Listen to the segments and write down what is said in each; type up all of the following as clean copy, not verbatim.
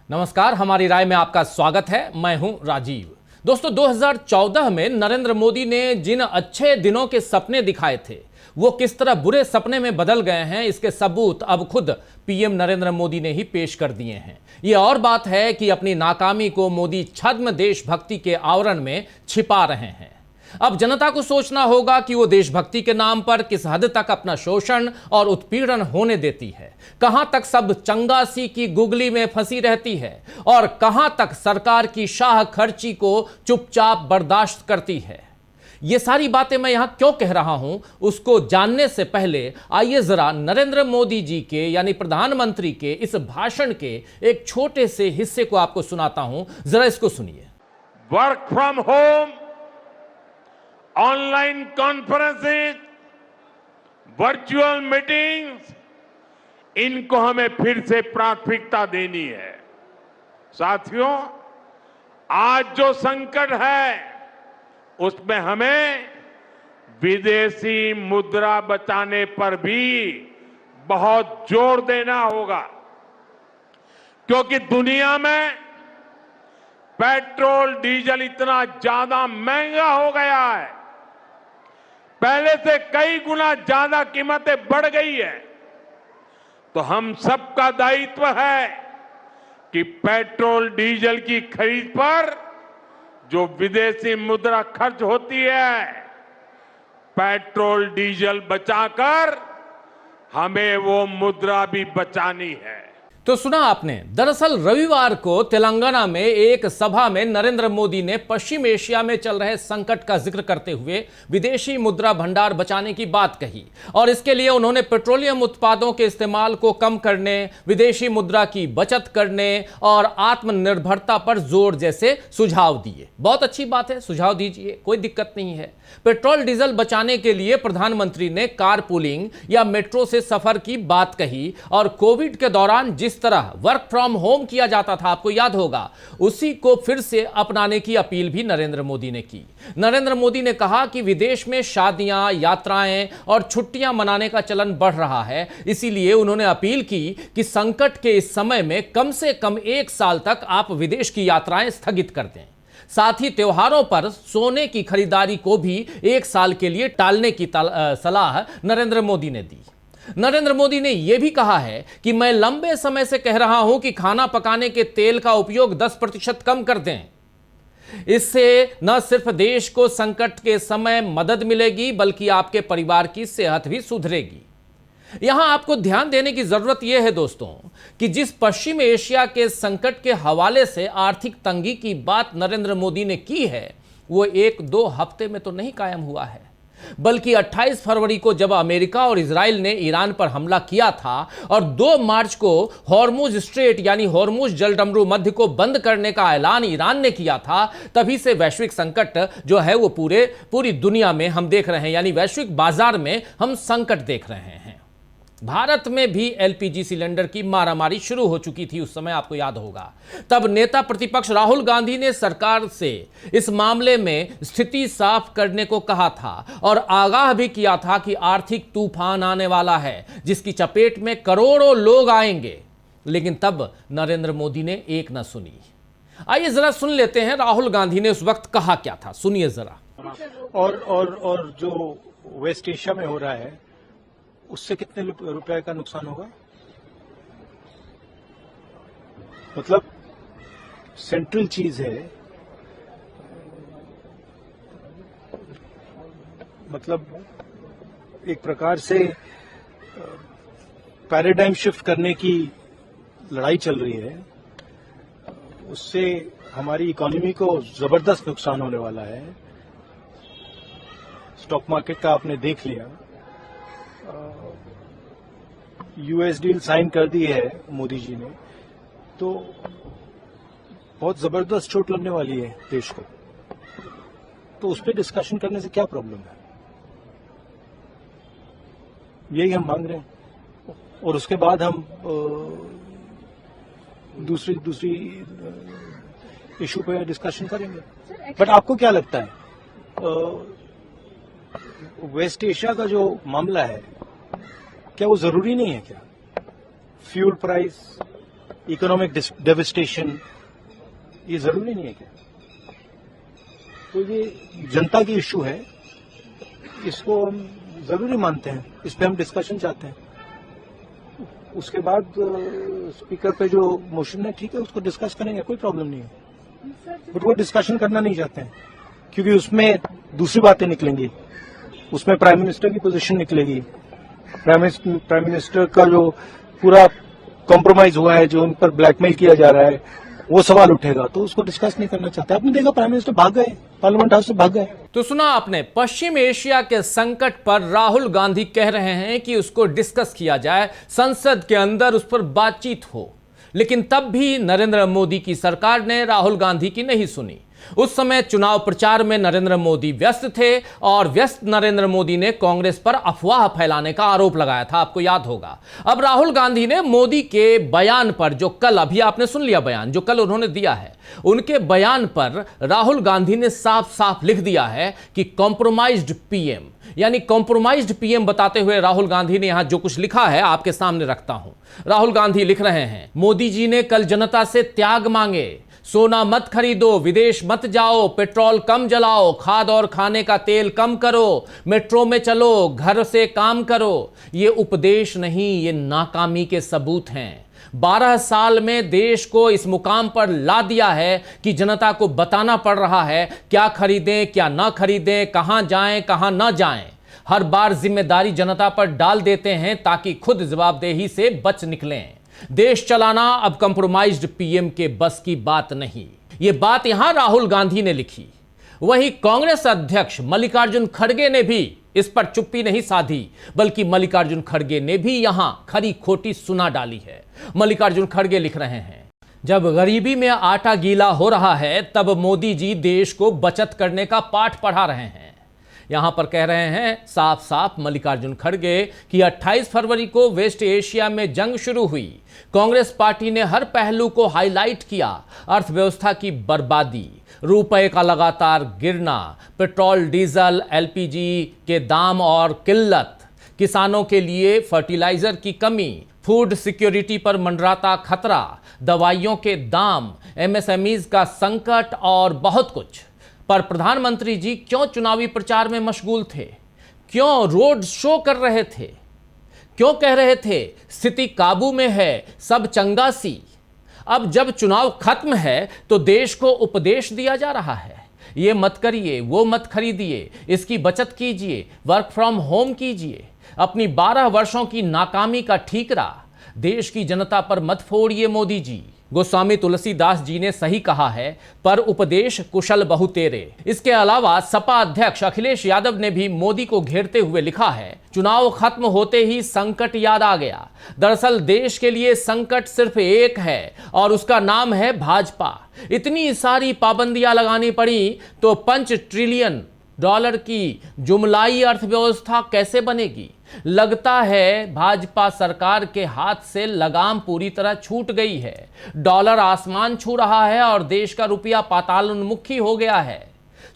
नमस्कार, हमारी राय में आपका स्वागत है। मैं हूं राजीव। दोस्तों, 2014 में नरेंद्र मोदी ने जिन अच्छे दिनों के सपने दिखाए थे वो किस तरह बुरे सपने में बदल गए हैं, इसके सबूत अब खुद पीएम नरेंद्र मोदी ने ही पेश कर दिए हैं। ये और बात है कि अपनी नाकामी को मोदी छद्म देशभक्ति के आवरण में छिपा रहे हैं। अब जनता को सोचना होगा कि वो देशभक्ति के नाम पर किस हद तक अपना शोषण और उत्पीड़न होने देती है, कहां तक सब चंगासी की गुगली में फंसी रहती है और कहां तक सरकार की शाह खर्ची को चुपचाप बर्दाश्त करती है। ये सारी बातें मैं यहां क्यों कह रहा हूं, उसको जानने से पहले आइए जरा नरेंद्र मोदी जी के यानी प्रधानमंत्री के इस भाषण के एक छोटे से हिस्से को आपको सुनाता हूं। जरा इसको सुनिए। Work from home, online conferences, virtual meetings, इनको हमें फिर से प्राथमिकता देनी है। साथियों, आज जो संकट है उसमें हमें विदेशी मुद्रा बचाने पर भी बहुत जोर देना होगा, क्योंकि दुनिया में पेट्रोल डीजल इतना ज्यादा महंगा हो गया है, पहले से कई गुना ज्यादा कीमतें बढ़ गई है। तो हम सबका दायित्व है कि पेट्रोल डीजल की खरीद पर जो विदेशी मुद्रा खर्च होती है, पेट्रोल डीजल बचाकर हमें वो मुद्रा भी बचानी है। तो सुना आपने, दरअसल रविवार को तेलंगाना में एक सभा में नरेंद्र मोदी ने पश्चिम एशिया में चल रहे संकट का जिक्र करते हुए विदेशी मुद्रा भंडार बचाने की बात कही और इसके लिए उन्होंने पेट्रोलियम उत्पादों के इस्तेमाल को कम करने, विदेशी मुद्रा की बचत करने और आत्मनिर्भरता पर जोर जैसे सुझाव दिए। बहुत अच्छी बात है, सुझाव दीजिए, कोई दिक्कत नहीं है। पेट्रोल डीजल बचाने के लिए प्रधानमंत्री ने कार पूलिंग या मेट्रो से सफर की बात कही और कोविड के दौरान जिस तरह वर्क फ्रॉम होम किया जाता था, आपको याद होगा, उसी को फिर से अपनाने की अपील भी नरेंद्र मोदी ने की। नरेंद्र मोदी ने कहा कि विदेश में शादियां, यात्राएं और छुट्टियां मनाने का चलन बढ़ रहा है, इसीलिए उन्होंने अपील की कि संकट के इस समय में कम से कम 1 साल तक आप विदेश की यात्राएं स्थगित कर दें। साथ ही त्योहारों पर सोने की खरीदारी को भी 1 साल के लिए टालने की सलाह नरेंद्र मोदी ने दी। नरेंद्र मोदी ने यह भी कहा है कि मैं लंबे समय से कह रहा हूं कि खाना पकाने के तेल का उपयोग 10% कम कर दें। इससे न सिर्फ देश को संकट के समय मदद मिलेगी बल्कि आपके परिवार की सेहत भी सुधरेगी। यहां आपको ध्यान देने की जरूरत यह है दोस्तों कि जिस पश्चिम एशिया के संकट के हवाले से आर्थिक तंगी की बात नरेंद्र मोदी ने की है, वो 1-2 हफ्ते में तो नहीं कायम हुआ है, बल्कि 28 फरवरी को जब अमेरिका और इजराइल ने ईरान पर हमला किया था और 2 मार्च को हॉर्मुज स्ट्रेट यानी हॉर्मुज जलडमरू मध्य को बंद करने का ऐलान ईरान ने किया था, तभी से वैश्विक संकट जो है वो पूरी दुनिया में हम देख रहे हैं, यानी वैश्विक बाजार में हम संकट देख रहे हैं। भारत में भी एलपीजी सिलेंडर की मारामारी शुरू हो चुकी थी, उस समय आपको याद होगा। तब नेता प्रतिपक्ष राहुल गांधी ने सरकार से इस मामले में स्थिति साफ करने को कहा था और आगाह भी किया था कि आर्थिक तूफान आने वाला है जिसकी चपेट में करोड़ों लोग आएंगे, लेकिन तब नरेंद्र मोदी ने एक न सुनी। आइए जरा सुन लेते हैं राहुल गांधी ने उस वक्त कहा क्या था, सुनिए जरा। और जो वेस्ट एशिया में हो रहा है उससे कितने रुपए का नुकसान होगा? मतलब सेंट्रल चीज है, मतलब एक प्रकार से पैराडाइम शिफ्ट करने की लड़ाई चल रही है, उससे हमारी इकोनॉमी को जबरदस्त नुकसान होने वाला है। स्टॉक मार्केट का आपने देख लिया, यूएस डील साइन कर दी है मोदी जी ने, तो बहुत जबरदस्त चोट लगने वाली है देश को। तो उस पर डिस्कशन करने से क्या प्रॉब्लम है? यही हम मांग रहे हैं और उसके बाद हम दूसरी इशू पे डिस्कशन करेंगे। बट आपको क्या लगता है, वेस्ट एशिया का जो मामला है क्या वो जरूरी नहीं है क्या? फ्यूल प्राइस, इकोनॉमिक डेविस्टेशन, ये जरूरी नहीं है क्या? तो ये जनता की इश्यू है, इसको हम जरूरी मानते हैं, इस पे हम डिस्कशन चाहते हैं। उसके बाद स्पीकर पे जो मोशन है, ठीक है, उसको डिस्कस करेंगे, कोई प्रॉब्लम नहीं है। बट वो डिस्कशन करना नहीं चाहते हैं क्योंकि उसमें दूसरी बातें निकलेंगी, उसमें प्राइम मिनिस्टर की पोजीशन निकलेगी, प्राइम मिनिस्टर का जो पूरा कॉम्प्रोमाइज हुआ है, जो उन पर ब्लैकमेल किया जा रहा है, वो सवाल उठेगा, तो उसको डिस्कस नहीं करना चाहते। आपने देखा प्राइम मिनिस्टर भाग गए, पार्लियामेंट हाउस से भाग गए। तो सुना आपने, पश्चिम एशिया के संकट पर राहुल गांधी कह रहे हैं कि उसको डिस्कस किया जाए, संसद के अंदर उस पर बातचीत हो, लेकिन तब भी नरेंद्र मोदी की सरकार ने राहुल गांधी की नहीं सुनी। उस समय चुनाव प्रचार में नरेंद्र मोदी व्यस्त थे और व्यस्त नरेंद्र मोदी ने कांग्रेस पर अफवाह फैलाने का आरोप लगाया था, आपको याद होगा। अब राहुल गांधी ने मोदी के बयान पर, जो कल, अभी आपने सुन लिया बयान जो कल उन्होंने दिया है, उनके बयान पर राहुल गांधी ने साफ साफ लिख दिया है कि कॉम्प्रोमाइज्ड पीएम, यानी कॉम्प्रोमाइज्ड पीएम बताते हुए राहुल गांधी ने यहां जो कुछ लिखा है आपके सामने रखता हूं। राहुल गांधी लिख रहे हैं, मोदी जी ने कल जनता से त्याग मांगे, सोना मत खरीदो, विदेश मत जाओ, पेट्रोल कम जलाओ, खाद और खाने का तेल कम करो, मेट्रो में चलो, घर से काम करो। ये उपदेश नहीं, ये नाकामी के सबूत हैं। 12 साल में देश को इस मुकाम पर ला दिया है कि जनता को बताना पड़ रहा है क्या खरीदें, क्या ना खरीदें, कहां जाएं, कहां ना जाएं। हर बार जिम्मेदारी जनता पर डाल देते हैं ताकि खुद जवाबदेही से बच निकलें। देश चलाना अब कंप्रोमाइज्ड पीएम के बस की बात नहीं। यह बात यहां राहुल गांधी ने लिखी। वहीं कांग्रेस अध्यक्ष मल्लिकार्जुन खड़गे ने भी इस पर चुप्पी नहीं साधी, बल्कि मल्लिकार्जुन खड़गे ने भी यहां खरी खोटी सुना डाली है। मल्लिकार्जुन खड़गे लिख रहे हैं, जब गरीबी में आटा गीला हो रहा है तब मोदी जी देश को बचत करने का पाठ पढ़ा रहे हैं। यहां पर कह रहे हैं साफ साफ मल्लिकार्जुन खड़गे कि 28 फरवरी को वेस्ट एशिया में जंग शुरू हुई। कांग्रेस पार्टी ने हर पहलू को हाईलाइट किया, अर्थव्यवस्था की बर्बादी, रुपए का लगातार गिरना, पेट्रोल डीजल एलपीजी के दाम और किल्लत, किसानों के लिए फर्टिलाइजर की कमी, फूड सिक्योरिटी पर मंडराता खतरा, दवाइयों के दाम, एमएसएमईज का संकट और बहुत कुछ। पर प्रधानमंत्री जी क्यों चुनावी प्रचार में मशगूल थे? क्यों रोड शो कर रहे थे? क्यों कह रहे थे स्थिति काबू में है, सब चंगासी? अब जब चुनाव खत्म है तो देश को उपदेश दिया जा रहा है, ये मत करिए, वो मत खरीदिए, इसकी बचत कीजिए, वर्क फ्रॉम होम कीजिए। अपनी 12 वर्षों की नाकामी का ठीकरा देश की जनता पर मत फोड़िए मोदी जी। गोस्वामी तुलसीदास जी ने सही कहा है, पर उपदेश कुशल बहु तेरे। इसके अलावा सपा अध्यक्ष अखिलेश यादव ने भी मोदी को घेरते हुए लिखा है, चुनाव खत्म होते ही संकट याद आ गया। दरअसल देश के लिए संकट सिर्फ एक है और उसका नाम है भाजपा। इतनी सारी पाबंदियां लगानी पड़ी तो $5 ट्रिलियन की जुमलाई अर्थव्यवस्था कैसे बनेगी? लगता है भाजपा सरकार के हाथ से लगाम पूरी तरह छूट गई है। डॉलर आसमान छू रहा है और देश का रुपया पातालोन्मुखी हो गया है।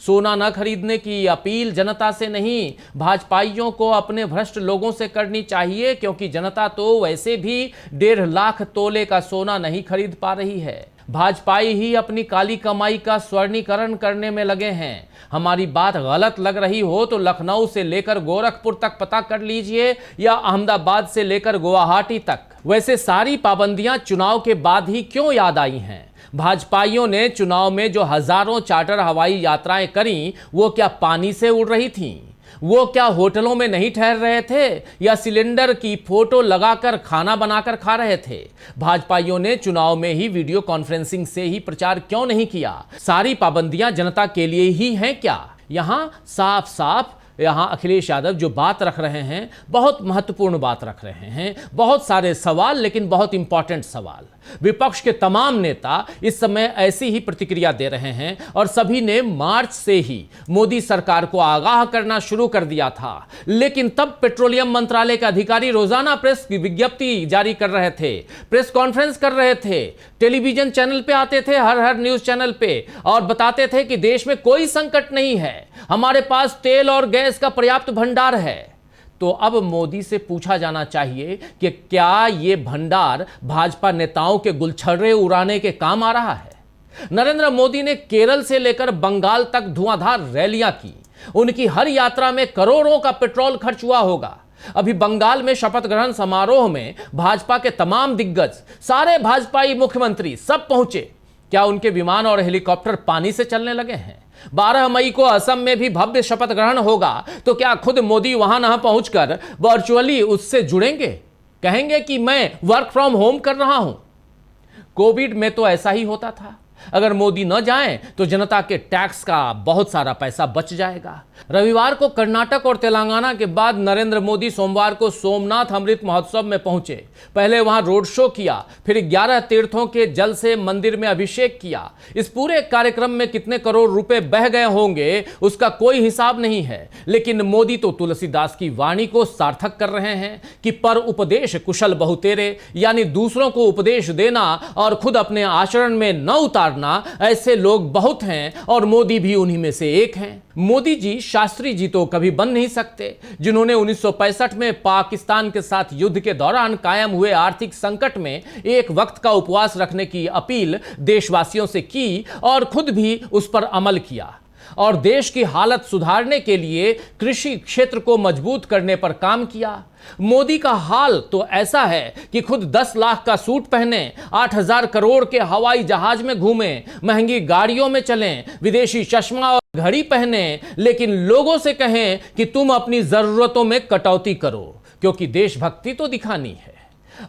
सोना न खरीदने की अपील जनता से नहीं, भाजपाइयों को अपने भ्रष्ट लोगों से करनी चाहिए, क्योंकि जनता तो वैसे भी 1.5 लाख तोले का सोना नहीं खरीद पा रही है। भाजपाई ही अपनी काली कमाई का स्वर्णीकरण करने में लगे हैं। हमारी बात गलत लग रही हो तो लखनऊ से लेकर गोरखपुर तक पता कर लीजिए, या अहमदाबाद से लेकर गुवाहाटी तक। वैसे सारी पाबंदियां चुनाव के बाद ही क्यों याद आई हैं? भाजपाइयों ने चुनाव में जो हजारों चार्टर हवाई यात्राएं करी, वो क्या पानी से उड़ रही थीं? वो क्या होटलों में नहीं ठहर रहे थे, या सिलेंडर की फोटो लगाकर खाना बनाकर खा रहे थे? भाजपाइयों ने चुनाव में ही वीडियो कॉन्फ्रेंसिंग से ही प्रचार क्यों नहीं किया? सारी पाबंदियां जनता के लिए ही हैं क्या? यहां साफ साफ अखिलेश यादव जो बात रख रहे हैं, बहुत महत्वपूर्ण बात रख रहे हैं। बहुत सारे सवाल, लेकिन बहुत इंपॉर्टेंट सवाल। विपक्ष के तमाम नेता इस समय ऐसी ही प्रतिक्रिया दे रहे हैं और सभी ने मार्च से ही मोदी सरकार को आगाह करना शुरू कर दिया था। लेकिन तब पेट्रोलियम मंत्रालय के अधिकारी रोजाना प्रेस की विज्ञप्ति जारी कर रहे थे, प्रेस कॉन्फ्रेंस कर रहे थे, टेलीविजन चैनल पे आते थे, हर न्यूज चैनल पे, और बताते थे कि देश में कोई संकट नहीं है, हमारे पास तेल और गैस का पर्याप्त भंडार है। तो अब मोदी से पूछा जाना चाहिए कि क्या ये भंडार भाजपा नेताओं के गुलछर्रे उड़ाने के काम आ रहा है। नरेंद्र मोदी ने केरल से लेकर बंगाल तक धुआंधार रैलियां की। उनकी हर यात्रा में करोड़ों का पेट्रोल खर्च हुआ होगा। अभी बंगाल में शपथ ग्रहण समारोह में भाजपा के तमाम दिग्गज, सारे भाजपाई मुख्यमंत्री सब पहुंचे। क्या उनके विमान और हेलीकॉप्टर पानी से चलने लगे हैं? 12 मई को असम में भी भव्य शपथ ग्रहण होगा, तो क्या खुद मोदी वहां न पहुंचकर वर्चुअली उससे जुड़ेंगे? कहेंगे कि मैं वर्क फ्रॉम होम कर रहा हूं। कोविड में तो ऐसा ही होता था। अगर मोदी न जाएं तो जनता के टैक्स का बहुत सारा पैसा बच जाएगा। रविवार को कर्नाटक और तेलंगाना के बाद नरेंद्र मोदी सोमवार को सोमनाथ अमृत महोत्सव में पहुंचे। पहले वहां रोड शो किया, फिर 11 तीर्थों के जल से मंदिर में अभिषेक किया। इस पूरे कार्यक्रम में कितने करोड़ रुपए बह गए होंगे उसका कोई हिसाब नहीं है। लेकिन मोदी तो तुलसीदास की वाणी को सार्थक कर रहे हैं कि पर उपदेश कुशल बहु तेरे, यानी दूसरों को उपदेश देना और खुद अपने आचरण में न उतारना, ऐसे लोग बहुत हैं और मोदी भी उन्हीं में से एक हैं। मोदी जी शास्त्री जी तो कभी बन नहीं सकते, जिन्होंने 1965 में पाकिस्तान के साथ युद्ध के दौरान कायम हुए आर्थिक संकट में एक वक्त का उपवास रखने की अपील देशवासियों से की और खुद भी उस पर अमल किया, और देश की हालत सुधारने के लिए कृषि क्षेत्र को मजबूत करने पर काम किया। मोदी का हाल तो ऐसा है कि खुद 10 लाख का सूट पहने, 8,000 करोड़ के हवाई जहाज में घूमें, महंगी गाड़ियों में चलें, विदेशी चश्मा और घड़ी पहने, लेकिन लोगों से कहें कि तुम अपनी जरूरतों में कटौती करो, क्योंकि देशभक्ति तो दिखानी है।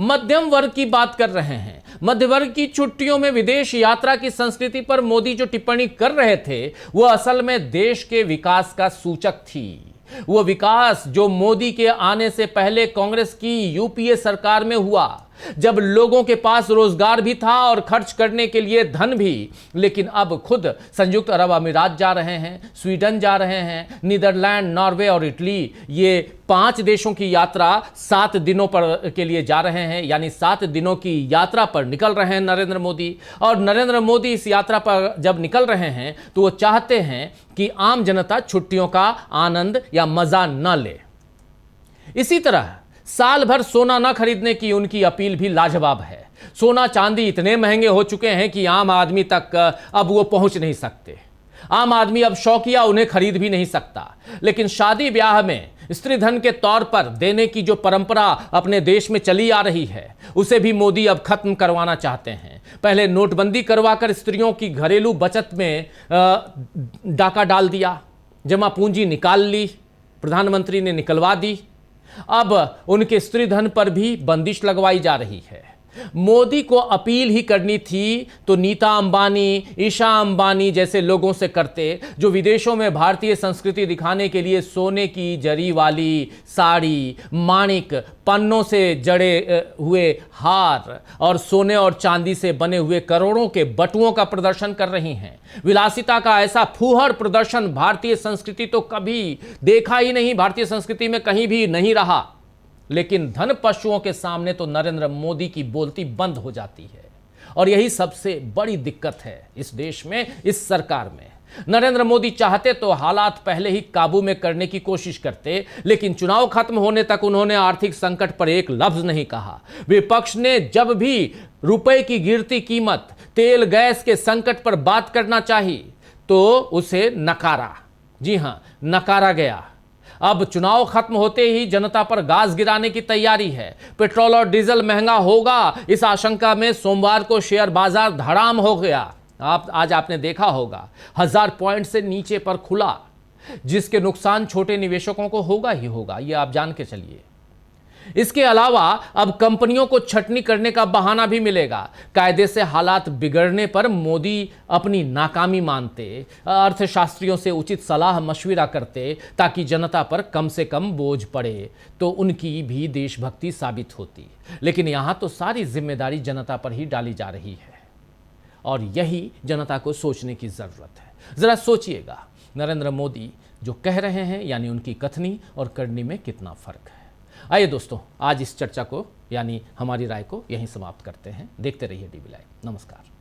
मध्यम वर्ग की बात कर रहे हैं। मध्य वर्ग की छुट्टियों में विदेश यात्रा की संस्कृति पर मोदी जो टिप्पणी कर रहे थे, वह असल में देश के विकास का सूचक थी। वो विकास जो मोदी के आने से पहले कांग्रेस की यूपीए सरकार में हुआ, जब लोगों के पास रोजगार भी था और खर्च करने के लिए धन भी। लेकिन अब खुद संयुक्त अरब अमीरात जा रहे हैं, स्वीडन जा रहे हैं, नीदरलैंड, नॉर्वे और इटली, ये 5 देशों की यात्रा 7 दिनों पर के लिए जा रहे हैं। यानी 7 दिनों की यात्रा पर निकल रहे हैं नरेंद्र मोदी। और नरेंद्र मोदी इस यात्रा पर जब निकल रहे हैं तो वो चाहते हैं कि आम जनता छुट्टियों का आनंद या मजा न ले। इसी तरह साल भर सोना न खरीदने की उनकी अपील भी लाजवाब है। सोना चांदी इतने महंगे हो चुके हैं कि आम आदमी तक अब वो पहुंच नहीं सकते। आम आदमी अब शौकिया उन्हें खरीद भी नहीं सकता। लेकिन शादी ब्याह में स्त्री धन के तौर पर देने की जो परंपरा अपने देश में चली आ रही है, उसे भी मोदी अब खत्म करवाना चाहते हैं। पहले नोटबंदी करवाकर स्त्रियों की घरेलू बचत में डाका डाल दिया, जमा पूंजी निकाल ली, प्रधानमंत्री ने निकलवा दी। अब उनके स्त्री धन पर भी बंदिश लगवाई जा रही है। मोदी को अपील ही करनी थी तो नीता अंबानी, ईशा अंबानी जैसे लोगों से करते, जो विदेशों में भारतीय संस्कृति दिखाने के लिए सोने की जरी वाली साड़ी, माणिक, पन्नों से जड़े हुए हार और सोने और चांदी से बने हुए करोड़ों के बटुओं का प्रदर्शन कर रही हैं। विलासिता का ऐसा फूहड़ प्रदर्शन भारतीय संस्कृति तो कभी देखा ही नहीं, भारतीय संस्कृति में कहीं भी नहीं रहा। लेकिन धन पशुओं के सामने तो नरेंद्र मोदी की बोलती बंद हो जाती है, और यही सबसे बड़ी दिक्कत है इस देश में, इस सरकार में। नरेंद्र मोदी चाहते तो हालात पहले ही काबू में करने की कोशिश करते, लेकिन चुनाव खत्म होने तक उन्होंने आर्थिक संकट पर एक लफ्ज नहीं कहा। विपक्ष ने जब भी रुपए की गिरती कीमत, तेल गैस के संकट पर बात करना चाहिए तो उसे नकारा। जी हां, नकारा गया। अब चुनाव खत्म होते ही जनता पर गाज गिराने की तैयारी है। पेट्रोल और डीजल महंगा होगा, इस आशंका में सोमवार को शेयर बाजार धड़ाम हो गया। आज आपने देखा होगा 1000 पॉइंट से नीचे पर खुला, जिसके नुकसान छोटे निवेशकों को होगा ही होगा, ये आप जान के चलिए। इसके अलावा अब कंपनियों को छटनी करने का बहाना भी मिलेगा। कायदे से हालात बिगड़ने पर मोदी अपनी नाकामी मानते, अर्थशास्त्रियों से उचित सलाह मशविरा करते ताकि जनता पर कम से कम बोझ पड़े, तो उनकी भी देशभक्ति साबित होती। लेकिन यहां तो सारी जिम्मेदारी जनता पर ही डाली जा रही है, और यही जनता को सोचने की जरूरत है। जरा सोचिएगा, नरेंद्र मोदी जो कह रहे हैं यानी उनकी कथनी और करनी में कितना फर्क है। आइए दोस्तों, आज इस चर्चा को यानी हमारी राय को यहीं समाप्त करते हैं। देखते रहिए डीबी लाइव। नमस्कार।